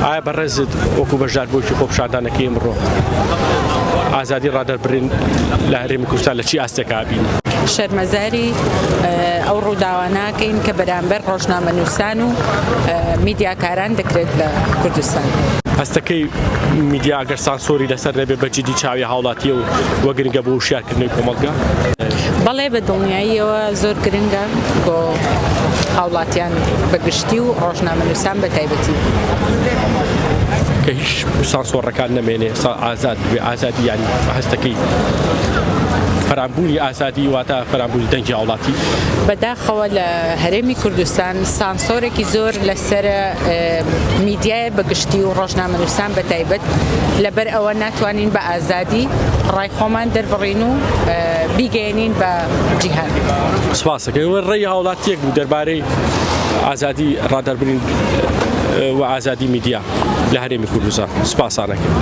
ئایا بەڕێزت وەکو بەشدار بۆشی خۆپشاردانەکەی ئەمڕۆ ئازادی ڕادەربڕین لە هەرێمی کوردستان لە چی ئاستێکا بین؟ شەرمەزاری ئەو ڕووداواناکەین کە بەرامبەر ڕۆژنامەنووسان و میدیاکاران دەکرێت لە کوردستان. هەستەکەی میدیا ئەگەر سانسۆری لەسەر نەبێ بەجددی چاوی هاوڵاتیە و وەگرنگە بۆ وشیارکردنەوەی کۆمەڵگا؟ بەڵێ بە دڵنیاییەوە زۆر گرنگە بۆ هاوڵاتیان بەگشتی و ڕۆژنامەنووسان بە تایبەتی. کە هیچ سانسۆڕەکان نەمێنێ ئازاد بێ ئازادی یانی هەستەکەی فەرامبوونی ئازادی واتە فەرامبوونی دەنگی هاوڵاتی بەداخەوە لە هەرێمی کوردستان سانسۆرێکی زۆر لەسەر میدیای بەگشتی و ڕۆژنامەنووسان بە تایبەت لەبەر ئەوە ناتوانین بە ئازادی ڕای خۆمان دەربڕین و بیگەێنین بە جیهان. سپاسەکەی ڕێی هاوڵاتیەک بوو دەربارەی ئازادی ڕادەربڕین و ئازادی میدیا لە هەرێمی کوردستان. سپاسانەکەم.